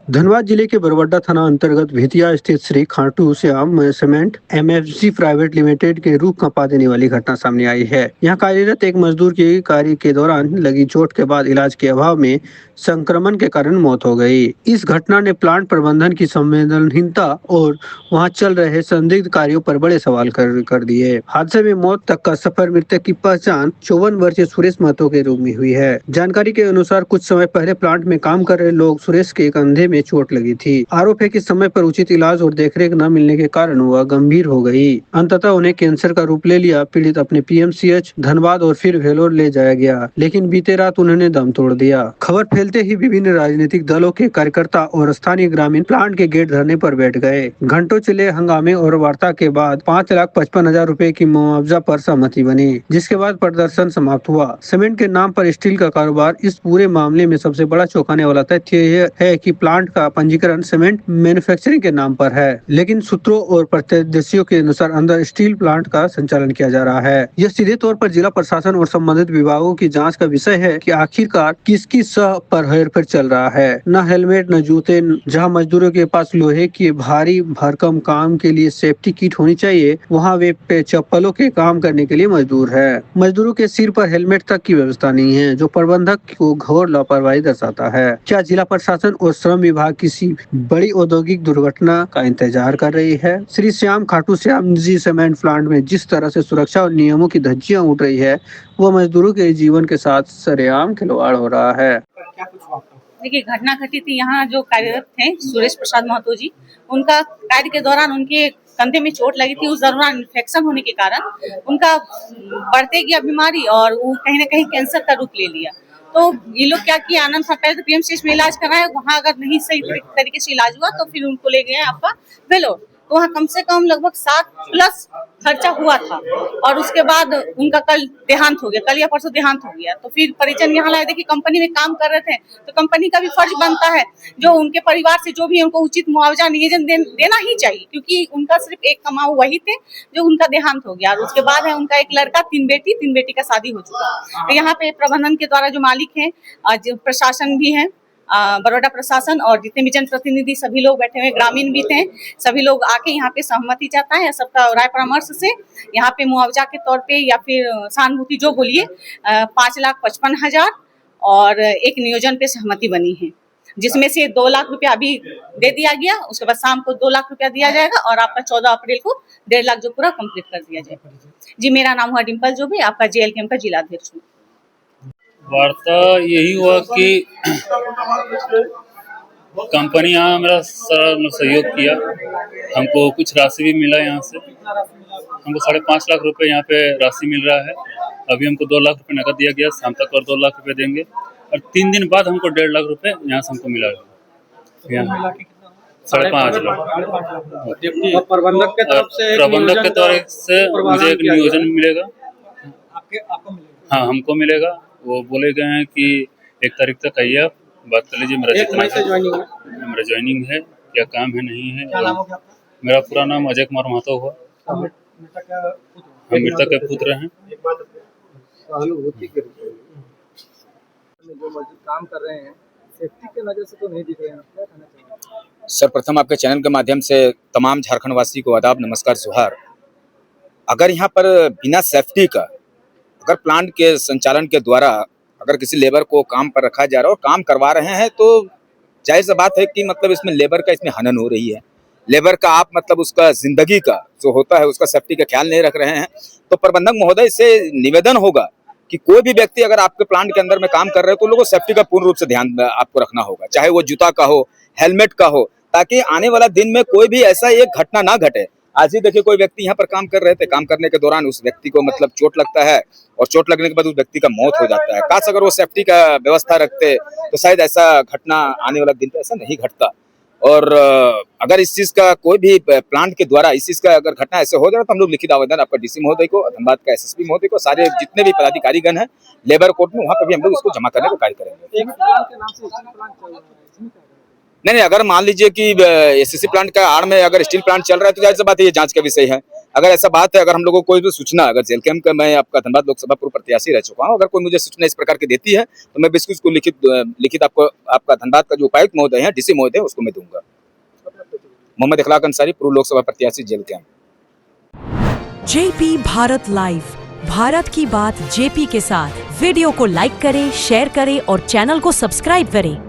धनबाद जिले के बरवड्डा थाना अंतर्गत भेतिया स्थित Shri Khatu Shyam cement MFC private limited के रूह कंपा देने वाली घटना सामने आई है। यहाँ कार्यरत एक मजदूर की कार्य के दौरान लगी चोट के बाद इलाज के अभाव में संक्रमण के कारण मौत हो गई। इस घटना ने प्लांट प्रबंधन की संवेदनहीनता और वहां चल रहे संदिग्ध कार्यों पर बड़े सवाल कर दिए। हादसे में मौत तक का सफर मृतक की पहचान 54 वर्षीय सुरेश महतो के रूप में हुई है। जानकारी के अनुसार कुछ समय पहले प्लांट में काम कर रहे लोग सुरेश के कंधे में चोट लगी थी। आरोप है कि समय पर उचित इलाज और देखरेख न मिलने के कारण वह गंभीर हो गई। अंततः उन्हें कैंसर का रूप ले लिया। पीड़ित अपने पीएमसीएच धनबाद और फिर वेलोर ले जाया गया, लेकिन बीते रात उन्होंने दम तोड़ दिया। खबर फैलते ही विभिन्न राजनीतिक दलों के कार्यकर्ता और स्थानीय ग्रामीण प्लांट के गेट धरने पर बैठ गए। घंटों चले हंगामे और वार्ता के बाद 5,55,000 रुपए की मुआवजा पर सहमति बनी, जिसके बाद प्रदर्शन समाप्त हुआ। सीमेंट के नाम पर स्टील का कारोबार। इस पूरे मामले में सबसे बड़ा चौंकाने वाला तथ्य यह है कि प्लांट का पंजीकरण सीमेंट मैन्युफैक्चरिंग के नाम पर है, लेकिन सूत्रों और प्रत्यक्षदर्शियों के अनुसार अंदर स्टील प्लांट का संचालन किया जा रहा है। यह सीधे तौर पर जिला प्रशासन और संबंधित विभागों की जांच का विषय है कि आखिरकार किसकी सह पर हेरफेर चल रहा है। न हेलमेट न जूते, जहां मजदूरों के पास लोहे के भारी भरकम काम के लिए सेफ्टी किट होनी चाहिए, वहां वे चप्पलों के काम करने के लिए मजदूर है। मजदूरों के सिर पर हेलमेट तक की व्यवस्था नहीं है, जो प्रबंधक को घोर लापरवाही दर्शाता है। क्या जिला प्रशासन और श्रम विभाग किसी बड़ी औद्योगिक दुर्घटना का इंतजार कर रही है? श्री श्याम खाटू श्याम जी सीमेंट प्लांट में जिस तरह से सुरक्षा और नियमों की धज्जियां उठ रही है, वो मजदूरों के जीवन के साथ सरेआम खिलवाड़ हो रहा है। देखिए, घटना घटी थी। यहाँ जो कार्यरत थे सुरेश प्रसाद महतो जी, उनका कार्य के दौरान उनके कंधे में चोट लगी थी। उस दौरान इन्फेक्शन होने के कारण उनका बढ़ते गया बीमारी और वो कहीं ना कहीं कैंसर का रूप ले लिया। तो ये लोग क्या किया, आनंद था पहले तो पीएमसीएच में इलाज कराया, वहाँ अगर नहीं सही तरीके से इलाज हुआ तो फिर उनको ले गए आपका वेलोर। तो वहाँ कम से कम लगभग 7+ खर्चा हुआ था और उसके बाद उनका कल देहांत हो गया, कल या परसों देहांत हो गया। तो फिर परिजन यहाँ लाए। देखिए, कंपनी में काम कर रहे थे तो कंपनी का भी फर्ज बनता है जो उनके परिवार से जो भी उनको उचित मुआवजा नियोजन देना ही चाहिए, क्योंकि उनका सिर्फ एक कमाऊ वही थे जो उनका देहांत हो गया। और उसके बाद है उनका एक लड़का, 3 बेटी का शादी हो चुका। तो यहाँ पे प्रबंधन के द्वारा जो मालिक है, प्रशासन भी है, बड़ौदा प्रशासन और जितने भी जनप्रतिनिधि सभी लोग बैठे हुए, ग्रामीण भी थे, सभी लोग आके यहाँ पे सहमति चाहता है। सबका राय परामर्श से यहाँ पे मुआवजा के तौर पे या फिर सहानुभूति जो बोलिए 5,55,000 और एक नियोजन पे सहमति बनी है, जिसमें से 2 लाख रुपया अभी दे दिया गया। उसके बाद शाम को 2 लाख रुपया दिया जाएगा और आपका 14 अप्रैल को 1.5 लाख जो पूरा कंप्लीट कर दिया जाएगा। जी, मेरा नाम हुआ डिम्पल जो भी, आपका JLKM का जिलाध्यक्ष हूँ। वार्ता यही हुआ कि कंपनी यहाँ मेरा सारा सहयोग किया। हमको कुछ राशि भी मिला यहाँ से। हमको 5.5 लाख रुपए यहाँ पे राशि मिल रहा है। अभी हमको 2 लाख रुपए नकद दिया गया, शाम तक और 2 लाख रुपए देंगे और 3 दिन बाद हमको 1.5 लाख रुपए यहाँ से हमको मिला। 5.5 लाख प्रबंधक के तरफ से मुझे एक नियोजन मिलेगा। हाँ, हमको मिलेगा। वो बोले गए हैं कि 1 तारीख तक आइए, आप बात कर लीजिए। मेरा ज्वाइनिंग है, क्या काम है नहीं है। मेरा पूरा नाम अजय कुमार महतो हुआ। हम मृतक के पुत्र हैं। काम कर रहे हैं, सेफ्टी के नजर से तो नहीं दिख रहे हैं, क्या कहना चाहिए? सर्वप्रथम आपके चैनल के माध्यम से तमाम झारखंड वासी को आदाब, नमस्कार, जोहार। अगर यहाँ पर बिना सेफ्टी का, अगर प्लांट के संचालन के द्वारा अगर किसी लेबर को काम पर रखा जा रहा है और काम करवा रहे हैं, तो जाहिर सी बात है कि मतलब इसमें लेबर का इसमें हनन हो रही है। लेबर का आप मतलब उसका जिंदगी का जो होता है उसका सेफ्टी का ख्याल नहीं रख रहे हैं। तो प्रबंधक महोदय से निवेदन होगा कि कोई भी व्यक्ति अगर आपके प्लांट के अंदर में काम कर रहे हो तो लोगों को सेफ्टी का पूर्ण रूप से ध्यान आपको रखना होगा, चाहे वो जूता का हो, हेलमेट का हो, ताकि आने वाला दिन में कोई भी ऐसा एक घटना ना घटे। आज ही देखिए, कोई व्यक्ति यहाँ पर काम कर रहे थे, काम करने के दौरान उस व्यक्ति को मतलब चोट लगता है और चोट लगने के बाद उस व्यक्ति का मौत हो जाता है। काश अगर वो सेफ्टी का व्यवस्था रखते तो शायद ऐसा घटना आने वाला दिन पे ऐसा नहीं घटता। और अगर इस चीज का कोई भी प्लांट के द्वारा इस चीज का अगर घटना ऐसे हो जाए तो हम लोग लिखित आवेदन आपका DC महोदय को, धनबाद का SSP महोदय को, सारे जितने भी पदाधिकारीगण हैं लेबर कोर्ट में, वहाँ पर भी हम लोग इसको जमा करने का कार्य करेंगे। नहीं, अगर मान लीजिए कि SSC प्लांट का आड़ में अगर स्टील प्लांट चल रहा है तो जाहिर सी बात है ये जांच का विषय है। अगर ऐसा बात है, अगर हम लोगों को कोई भी सूचना, अगर जेल कैंप का, मैं आपका धनबाद लोकसभा पूर्व प्रत्याशी रह चुका हूँ, अगर कोई मुझे सूचना इस प्रकार की देती है तो मैं बिल्कुल उसको लिखित आपको, आपका धनबाद का जो उपायुक्त महोदय है, डीसी महोदय, उसको मैं दूंगा। मोहम्मद इखलाक अंसारी, पूर्व लोकसभा प्रत्याशी, jail camp. JP Bharat live, Bharat की बात जेपी के साथ। वीडियो को लाइक करें, शेयर करें और चैनल को सब्सक्राइब करें।